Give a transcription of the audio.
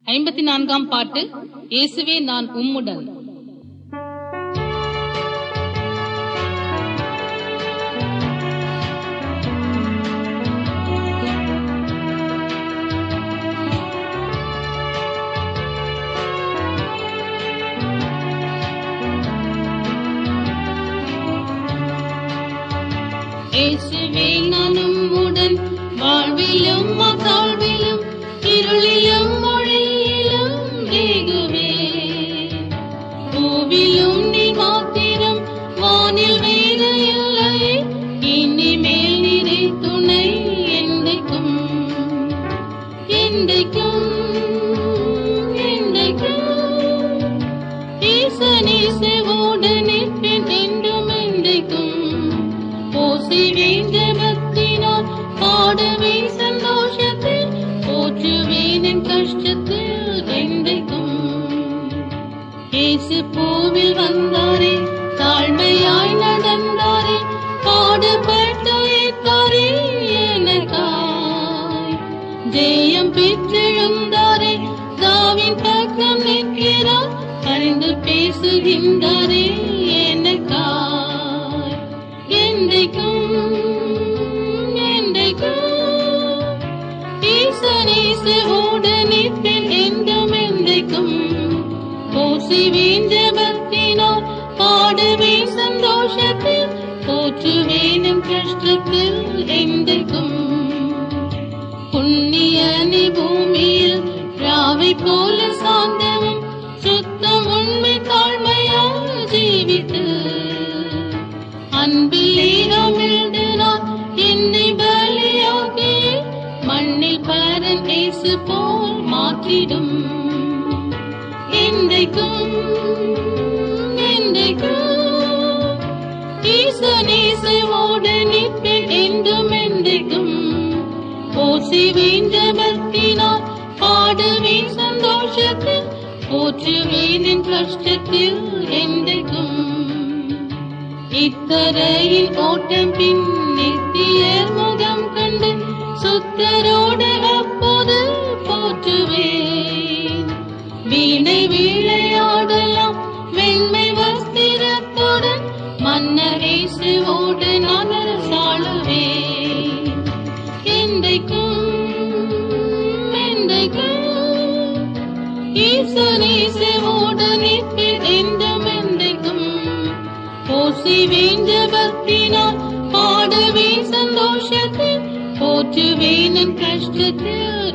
54ஆம் பாட்டு. இயேசுவே நான் உம்முடன். இயேசுவே நான் உம்முடன், வாழ்விலும் தாழ்விலும், இருளிலும் மொழியிலும் வேகுவே. பூவிலும் நீ மாத்திரம், வானில் வேறு இல்லையே, இனிமேல் நீரே துணை என்றைக்கும் என்றைக்கும் என்றைக்கும். ஈசனேசுவோடு நிற்பேன் என்றும் என்றைக்கும். போசுவேன் ஜெபத்தினால், பாடுவேன் சந்தோஷத்தில், போற்றுவேன் என் கஷ்டத்தில் என்றைக்கும். இயேசு பூவில் வந்தாரே, தாழ்மையாய் நடந்தாரே, பாடுபட்டு ஏற்றாரே எனக்காய். ஜெயம் பெற்றெழுந்தாரே, தாவின் பக்கம் நிற்கிறார், அறிந்து பேசுகின்றாரே எனக்காய். என்றைக்கும் என்றைக்கும் ஈசனேசுவோடு நிற்பேன் என்றும் என்றைக்கும். போசுவேன் ஜெபத்தினால், பாடுவேன் சந்தோஷத்தில், போற்றுவேன் என் கஷ்டத்தில் என்றைக்கும். புண்ணியனே பூமியில் ராவை போல சாந்தமும், சுத்தம் உண்மை தாழ்மையாக ஜீவித்து, அன்பிலே அமிழ்ந்து நான் என்னை பலியாக்கி, மண்ணில் பரன் இயேசு போல் மாற்றிடும். என்றைக்கும் என்றைக்கும் ஈசனேசுவோடு நிற்பேன் என்றும் என்றைக்கும். போசுவேன் ஜெபத்தினால், பாடுவேன் சந்தோஷத்தில், போற்றுவேன் என் கஷ்டத்தில் என்றைக்கும். இத்தரையின் ஓட்டம் பின் நித்தியர் முகம் கண்டு, சுத்தரோடு அப்போது போற்றுவேன். வீணை விளையாடலாம் வெண்மை வஸ்திரத்துடன், மன்னர் இயேசுவோடு நான் சாழுவேன். என்றைக்கும் என்றைக்கும் ஈசனேசுவோடு நிற்பேன் என்றும் என்றைக்கும். போசுவேன் ஜெபத்தினால், பாடுவேன் சந்தோஷத்தில், போற்றுவேன் என் கஷ்டத்தில்